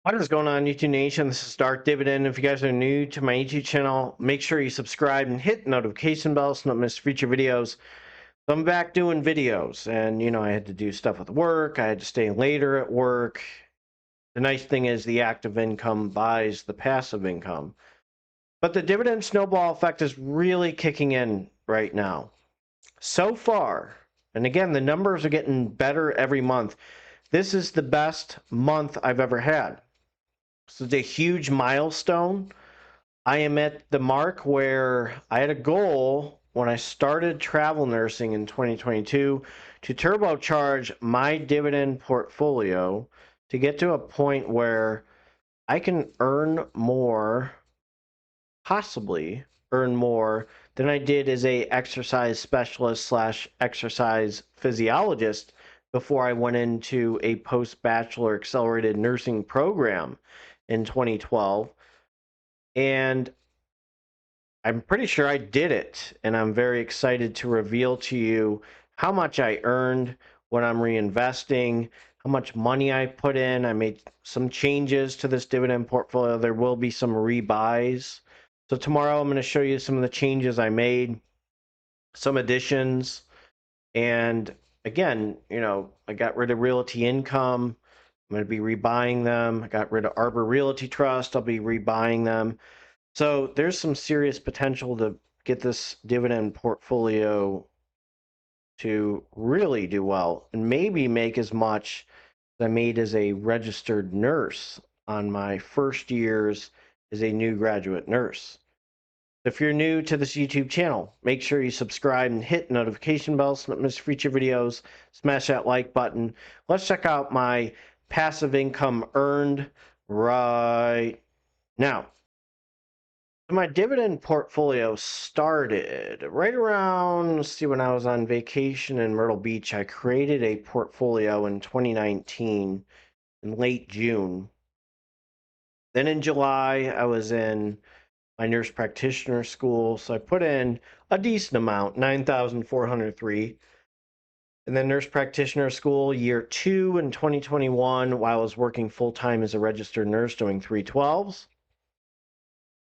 What is going on, YouTube Nation? This is Darth Dividend. If you guys are new to my YouTube channel, make sure you subscribe and hit the notification bell so you don't miss future videos. So I'm back doing videos, and I had to do stuff with work. I had to stay later at work. The nice thing is the active income buys the passive income. But the dividend snowball effect is really kicking in right now. So far, and again, the numbers are getting better every month. This is the best month I've ever had. So it's a huge milestone. I am at the mark where I had a goal when I started travel nursing in 2022 to turbocharge my dividend portfolio to get to a point where I can earn more, possibly earn more than I did as a exercise specialist / exercise physiologist before I went into a post-bachelor accelerated nursing program in 2012. And I'm pretty sure I did it. And I'm very excited to reveal to you how much I earned when I'm reinvesting, how much money I put in. I made some changes to this dividend portfolio. There will be some rebuys. So tomorrow I'm going to show you some of the changes I made, some additions. And again, I got rid of Realty Income. I'm going to be rebuying them. I got rid of Arbor Realty Trust. I'll be rebuying them. So there's some serious potential to get this dividend portfolio to really do well and maybe make as much as I made as a registered nurse on my first years as a new graduate nurse. If you're new to this YouTube channel, make sure you subscribe and hit the notification bell so you don't miss future videos. Smash that like button. Let's check out my passive income earned right now. My dividend portfolio started right around, let's see, when I was on vacation in Myrtle Beach. I created a portfolio in 2019 in late June. Then in July, I was in my nurse practitioner school, so I put in a decent amount, 9,403. And then nurse practitioner school year 2 in 2021, while I was working full-time as a registered nurse doing 312s.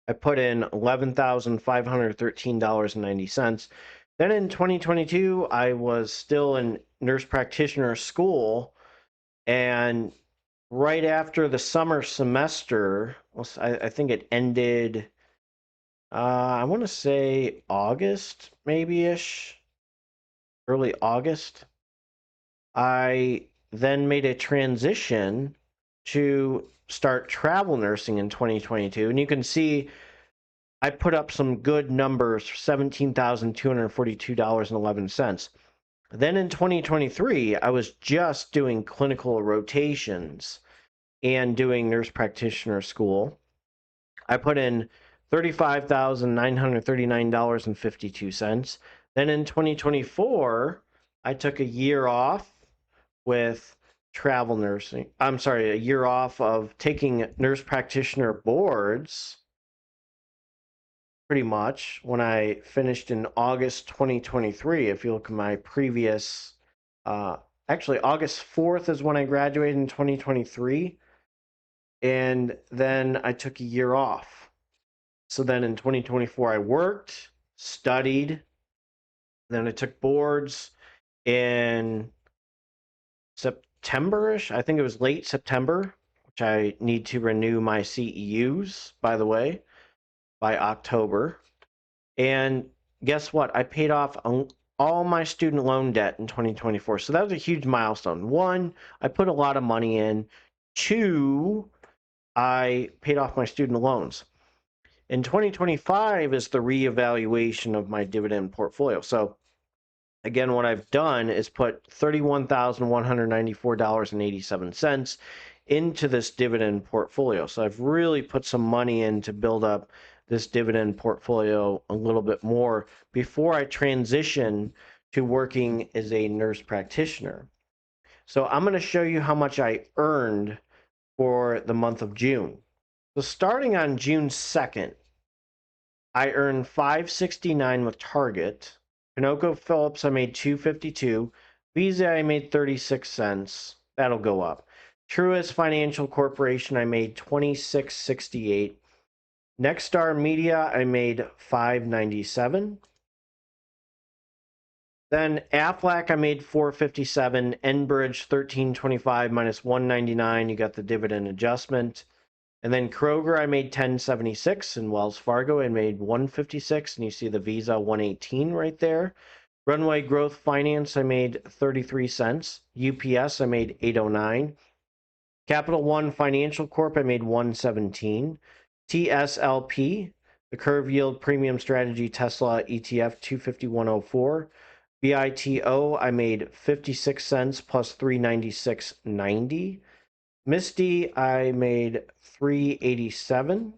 I put in $11,513.90. Then in 2022, I was still in nurse practitioner school, and right after the summer semester, I think it ended, I want to say August, maybe-ish, early August. I then made a transition to start travel nursing in 2022. And you can see I put up some good numbers, $17,242.11. Then in 2023, I was just doing clinical rotations and doing nurse practitioner school. I put in $35,939.52. Then in 2024, I took a year off with travel nursing. I'm sorry, a year off of taking nurse practitioner boards, pretty much, when I finished in August 2023. If you look at my previous, actually August 4th is when I graduated in 2023. And then I took a year off. So then in 2024, I worked, studied, then I took boards in September-ish. I think it was late September, which I need to renew my CEUs, by the way, by October. And guess what? I paid off all my student loan debt in 2024. So that was a huge milestone. 1, I put a lot of money in. 2, I paid off my student loans. In 2025 is the reevaluation of my dividend portfolio. So again, what I've done is put $31,194.87 into this dividend portfolio. So I've really put some money in to build up this dividend portfolio a little bit more before I transition to working as a nurse practitioner. So I'm going to show you how much I earned for the month of June. So starting on June 2nd, I earned $569 with Target. ConocoPhillips, I made $252. Visa, I made 36 cents. That'll go up. Truist Financial Corporation, I made $26.68. Nexstar Media, I made $5.97. Then Aflac, I made $4.57. Enbridge, $13.25 minus $1.99. You got the dividend adjustment. And then Kroger, I made $10.76. And Wells Fargo, I made $1.56. And you see the Visa $1.18 right there. Runway Growth Finance, I made 33 cents. UPS, I made $8.09. Capital One Financial Corp, I made $1.17. TSLP, the Curve Yield Premium Strategy Tesla ETF, $251.04. BITO, I made 56 cents plus 396.90. MSTY, I made 387.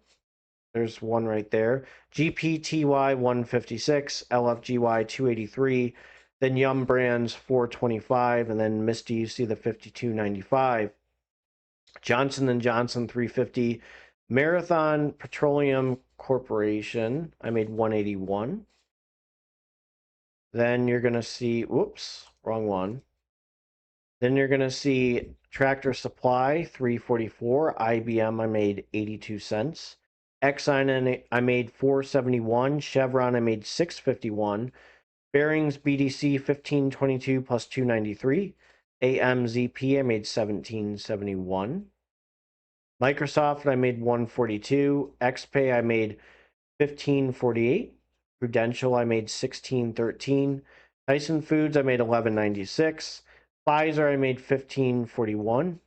There's one right there. GPTY 156, LFGY 283, then Yum Brands 425, and then MSTY, you see the 52.95. Johnson & Johnson 350, Marathon Petroleum Corporation, I made 181. Then you're going to see, whoops, wrong one. Then you're going to see Tractor Supply 344, IBM I made 82 cents. Exxon I made 471, Chevron I made 651, Bearings BDC 1522 plus 293, AMZP I made 1771. Microsoft I made 142, XPay I made 1548, Prudential I made 1613, Tyson Foods I made 1196, Pfizer I made 1541,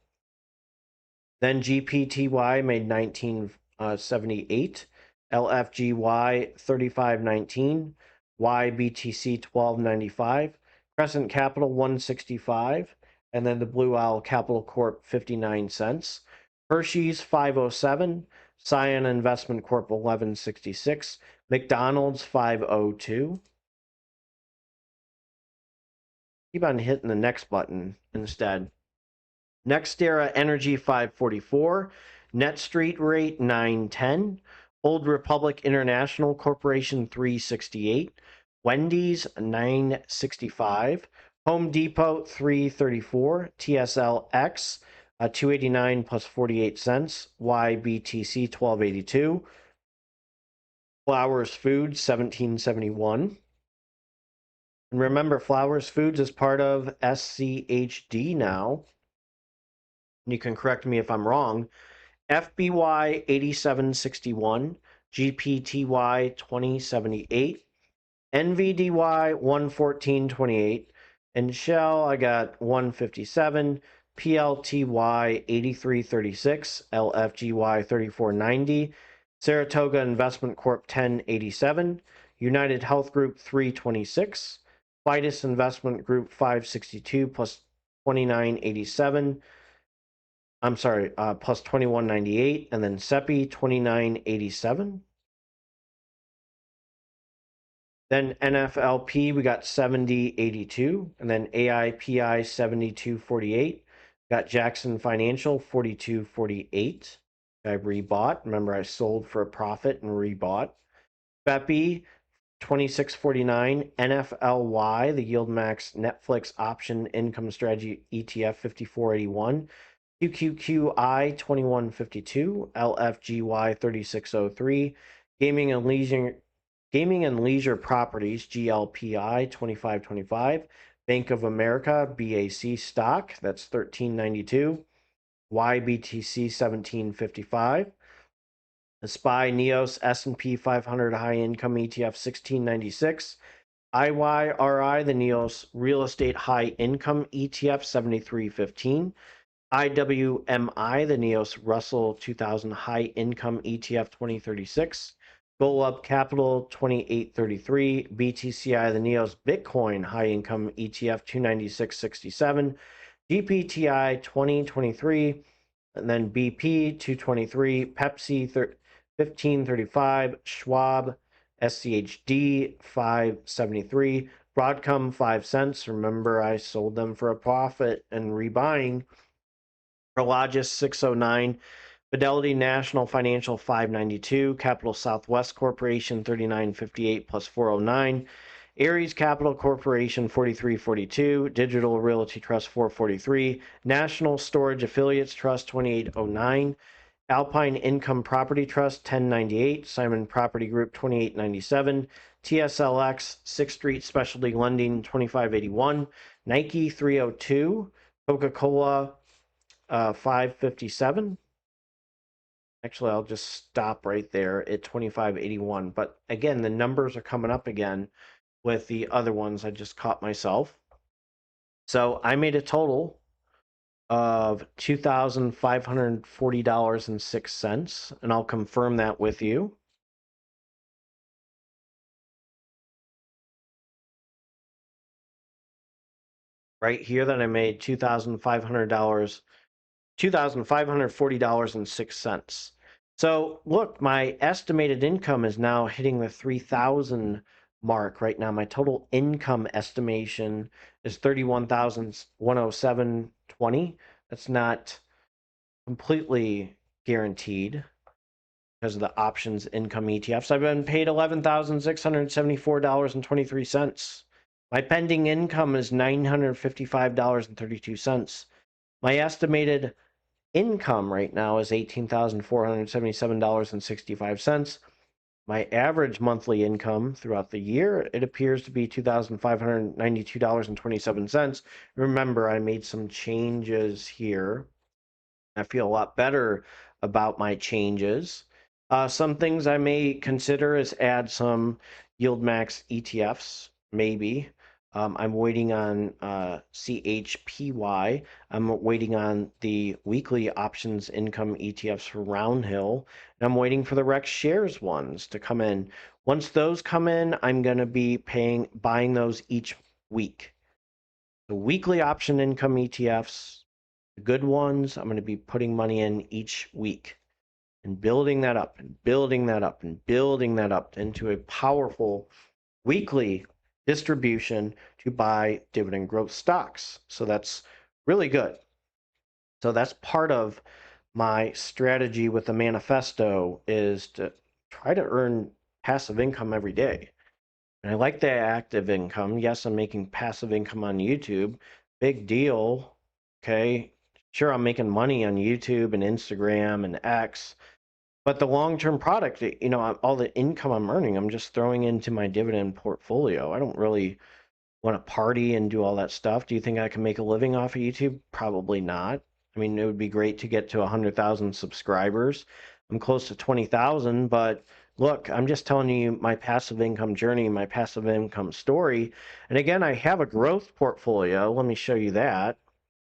then GPTY made 1978, LFGY 3519, YBTC 1295, Crescent Capital 165, and then the Blue Owl Capital Corp 59 cents. Hershey's 507, Cyan Investment Corp 1166, McDonald's 502. Keep on hitting the next button instead. NextEra Energy 544, NetStreet Rate 910, Old Republic International Corporation 368, Wendy's 965, Home Depot 334, TSLX 289 plus 48 cents, YBTC 1282, Flowers Foods 1771. And remember, Flowers Foods is part of SCHD now. You can correct me if I'm wrong. FBY 8761, GPTY 2078, NVDY 11428, and Shell I got 157, PLTY 8336, LFGY 3490, Saratoga Investment Corp 1087, United Health Group 326, Fidus Investment Group 562 plus 2987. I'm sorry, plus 2198, and then SEPI 2987. Then NFLP, we got 7082, and then AIPI 7248. Got Jackson Financial 4248. I rebought. Remember, I sold for a profit and rebought. BEPI 2649, NFLY, the YieldMax Netflix Option Income Strategy ETF 5481. QQQI 2152, LFGY 3603, Gaming and Leisure Properties GLPI 2525, Bank of America BAC stock, that's 1392, YBTC 1755, the SPY Neos S&P 500 High Income ETF 1696, IYRI, the Neos Real Estate High Income ETF 7315, IWMI, the Neos Russell 2000 High Income ETF 2036, GoldUp Capital 2833, BTCI, the Neos Bitcoin High Income ETF 296.67, GPTI 2023, and then BP 223, Pepsi 1535, Schwab SCHD 573, Broadcom 5 cents. Remember, I sold them for a profit and rebuying. Prologis 609, Fidelity National Financial 592, Capital Southwest Corporation 3958 plus 409, Ares Capital Corporation 4342, Digital Realty Trust 443, National Storage Affiliates Trust 2809, Alpine Income Property Trust 1098, Simon Property Group 2897, TSLX 6th Street Specialty Lending 2581, Nike 302, Coca-Cola 557. Actually, I'll just stop right there at 2581. But again, the numbers are coming up again with the other ones. I just caught myself. So I made a total of $2,540.06, and I'll confirm that with you. Right here that I made $2,540.06. So look, my estimated income is now hitting the 3,000 mark right now. My total income estimation is 31,107.20. That's not completely guaranteed because of the options income ETFs. I've been paid $11,674.23. My pending income is $955.32. My estimated income right now is $18,477.65. My average monthly income throughout the year, it appears to be $2,592.27. Remember, I made some changes here. I feel a lot better about my changes. Some things I may consider is add some YieldMax ETFs, maybe. I'm waiting on SCHW. I'm waiting on the weekly options income ETFs for Roundhill. And I'm waiting for the Rex Shares ones to come in. Once those come in, I'm going to be buying those each week. The weekly option income ETFs, the good ones, I'm going to be putting money in each week and building that up and building that up and building that up into a powerful weekly distribution to buy dividend growth stocks. So that's really good. So that's part of my strategy with the manifesto, is to try to earn passive income every day. And I like the active income. Yes, I'm making passive income on YouTube. Big deal. Okay. Sure, I'm making money on YouTube and Instagram and X. But the long-term product, you know, all the income I'm earning, I'm just throwing into my dividend portfolio. I don't really want to party and do all that stuff. Do you think I can make a living off of YouTube? Probably not. I mean, it would be great to get to 100,000 subscribers. I'm close to 20,000, but look, I'm just telling you my passive income journey, my passive income story. And again, I have a growth portfolio. Let me show you that.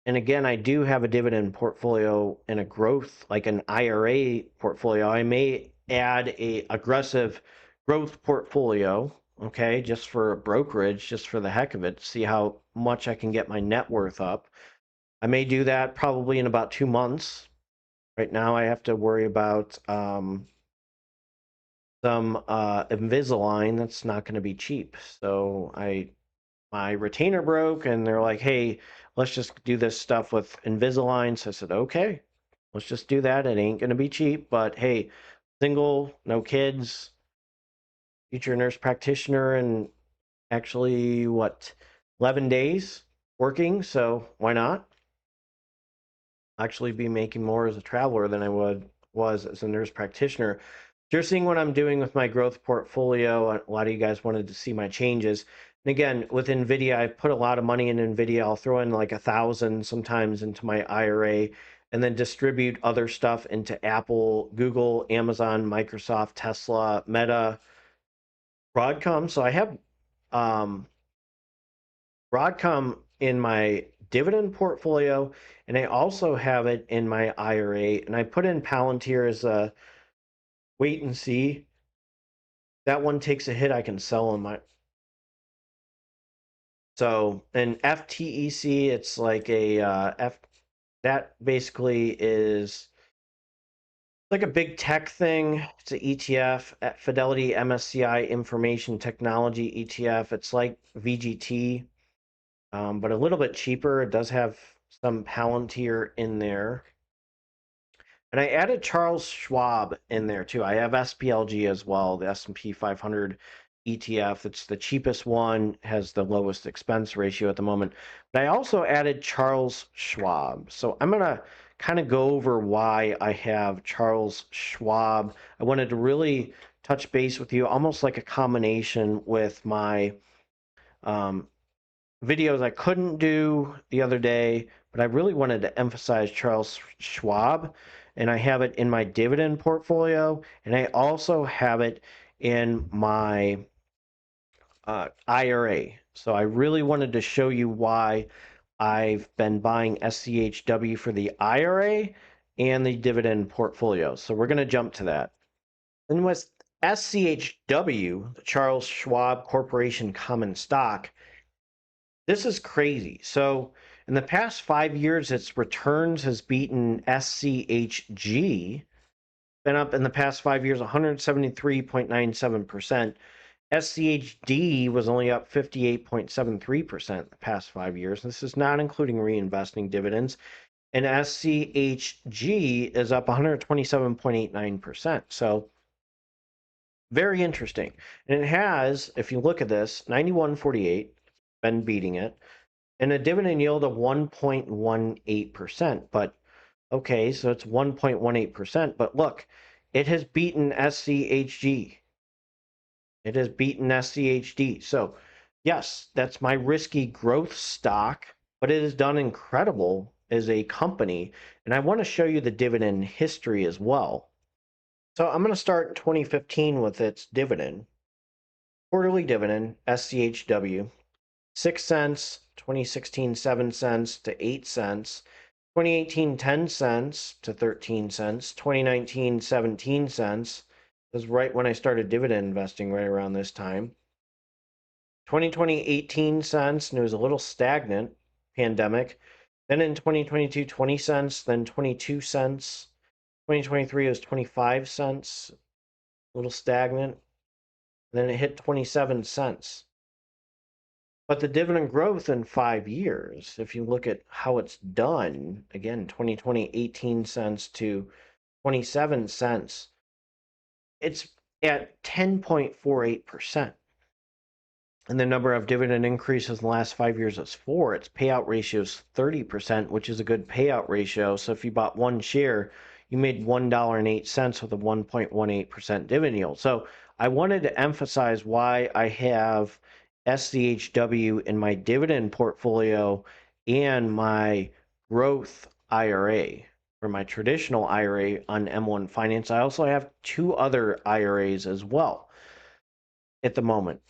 And again, I do have a dividend portfolio and a growth, like an IRA portfolio. I may add a aggressive growth portfolio, okay, just for brokerage, just for the heck of it, see how much I can get my net worth up. I may do that probably in about 2 months. Right now, I have to worry about some Invisalign. That's not going to be cheap. So my retainer broke, and they're like, hey, let's just do this stuff with Invisalign. So I said, okay, let's just do that. It ain't going to be cheap, but hey, single, no kids, future nurse practitioner, and actually, 11 days working. So why not? Actually be making more as a traveler than I was as a nurse practitioner. You're seeing what I'm doing with my growth portfolio. A lot of you guys wanted to see my changes. And again, with NVIDIA, I put a lot of money in NVIDIA. I'll throw in like 1,000 sometimes into my IRA, and then distribute other stuff into Apple, Google, Amazon, Microsoft, Tesla, Meta, Broadcom. So I have Broadcom in my dividend portfolio, and I also have it in my IRA. And I put in Palantir as a wait and see. That one takes a hit, I can sell on my. So an FTEC, it's like a that basically is like a big tech thing. It's an ETF, at Fidelity MSCI Information Technology ETF. It's like VGT, but a little bit cheaper. It does have some Palantir in there. And I added Charles Schwab in there too. I have SPLG as well, the S&P 500. ETF. It's the cheapest one, has the lowest expense ratio at the moment. But I also added Charles Schwab. So I'm going to kind of go over why I have Charles Schwab. I wanted to really touch base with you, almost like a combination with my videos I couldn't do the other day, but I really wanted to emphasize Charles Schwab, and I have it in my dividend portfolio, and I also have it in my IRA. So I really wanted to show you why I've been buying SCHW for the IRA and the dividend portfolio. So we're going to jump to that. And with SCHW, the Charles Schwab Corporation common stock, this is crazy. So in the past 5 years, its returns has beaten SCHG, been up in the past 5 years 173.97%. SCHD was only up 58.73% the past 5 years. This is not including reinvesting dividends. And SCHG is up 127.89%. So very interesting. And it has, if you look at this, 91.48, been beating it, and a dividend yield of 1.18%. But okay, so it's 1.18%. But look, it has beaten SCHG. It has beaten SCHD. So yes, that's my risky growth stock, but it has done incredible as a company. And I want to show you the dividend history as well. So I'm going to start in 2015 with its dividend. Quarterly dividend, SCHW, 6 cents, 2016, 7 cents to 8 cents, 2018, 10 cents to 13 cents, 2019, 17 cents. This is right when I started dividend investing, right around this time. 2020, 18 cents, and it was a little stagnant, pandemic. Then in 2022, 20 cents, then 22 cents. 2023 was 25 cents, a little stagnant. Then it hit 27 cents. But the dividend growth in 5 years, if you look at how it's done, again, 2020, 18 cents to 27 cents, it's at 10.48%. And the number of dividend increases in the last 5 years is 4. Its payout ratio is 30%, which is a good payout ratio. So if you bought one share, you made $1.08 with a 1.18% dividend yield. So I wanted to emphasize why I have SCHW in my dividend portfolio and my growth IRA, or my traditional IRA on M1 Finance. I also have 2 other IRAs as well at the moment.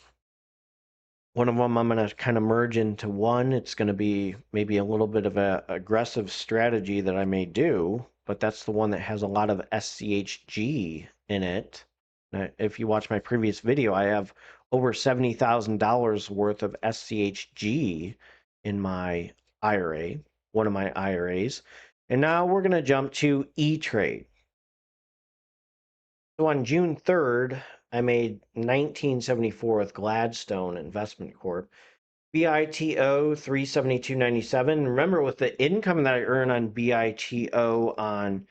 One of them I'm going to kind of merge into one. It's going to be maybe a little bit of an aggressive strategy that I may do, but that's the one that has a lot of SCHG in it. If you watch my previous video, I have over $70,000 worth of SCHG in my IRA, one of my IRAs. And now we're going to jump to E-Trade. So on June 3rd, I made 1974 with Gladstone Investment Corp. BITO 372.97. Remember, with the income that I earn on BITO on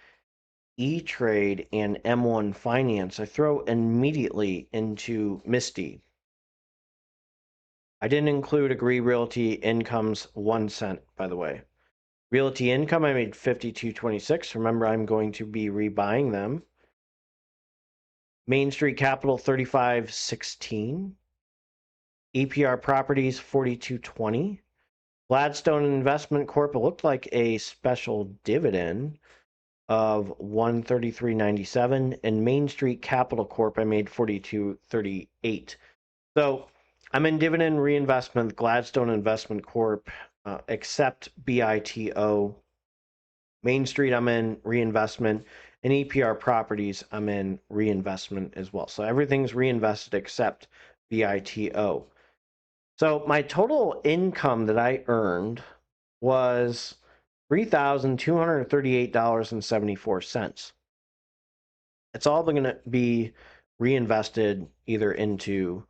E-Trade and M1 Finance, I throw immediately into MSTY. I didn't include Agree Realty Income's 1 cent, by the way. Realty Income, I made 52.26. Remember, I'm going to be rebuying them. Main Street Capital 35.16. EPR Properties 42.20. Gladstone Investment Corp, it looked like a special dividend of 133.97, and Main Street Capital Corp, I made 42.38. So I'm in dividend reinvestment, Gladstone Investment Corp, except BITO. Main Street, I'm in reinvestment, and EPR Properties, I'm in reinvestment as well. So everything's reinvested except BITO. So my total income that I earned was $3,238.74. It's all going to be reinvested either into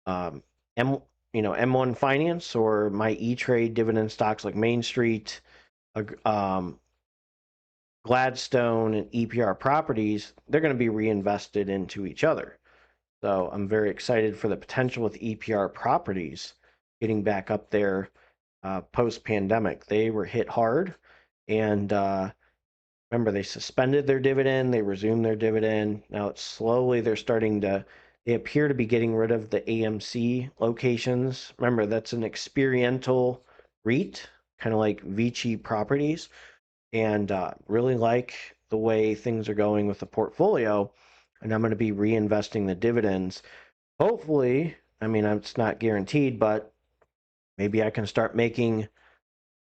M1 Finance or my E-Trade dividend stocks like Main Street, Gladstone, and EPR Properties. They're going to be reinvested into each other. So I'm very excited for the potential with EPR properties getting back up there post-pandemic. They were hit hard, and remember, they suspended their dividend, they resumed their dividend. Now it's slowly they're starting to, they appear to be getting rid of the AMC locations. Remember, that's an experiential REIT, kind of like Vici Properties, and really like the way things are going with the portfolio. And I'm going to be reinvesting the dividends. Hopefully, I mean, it's not guaranteed, but maybe I can start making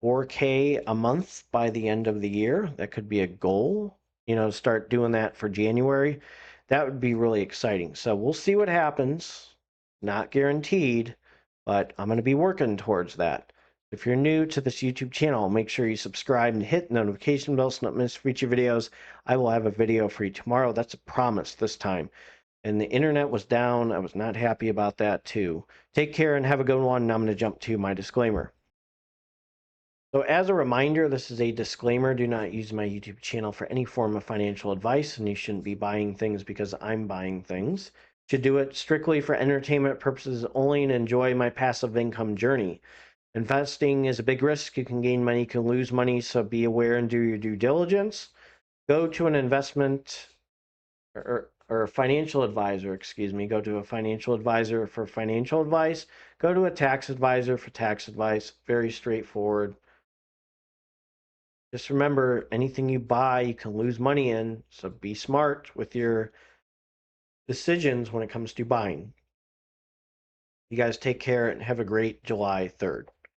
4K a month by the end of the year. That could be a goal, start doing that for January. That would be really exciting. So we'll see what happens. Not guaranteed, but I'm going to be working towards that. If you're new to this YouTube channel, make sure you subscribe and hit the notification bell so you don't miss future videos. I will have a video for you tomorrow. That's a promise this time. And the internet was down. I was not happy about that too. Take care and have a good one. And I'm going to jump to my disclaimer. So as a reminder, this is a disclaimer. Do not use my YouTube channel for any form of financial advice, and you shouldn't be buying things because I'm buying things. You should do it strictly for entertainment purposes only and enjoy my passive income journey. Investing is a big risk. You can gain money, you can lose money, so be aware and do your due diligence. Go to an investment or a financial advisor, excuse me. Go to a financial advisor for financial advice. Go to a tax advisor for tax advice. Very straightforward. Just remember, anything you buy, you can lose money in. So be smart with your decisions when it comes to buying. You guys take care and have a great July 3rd.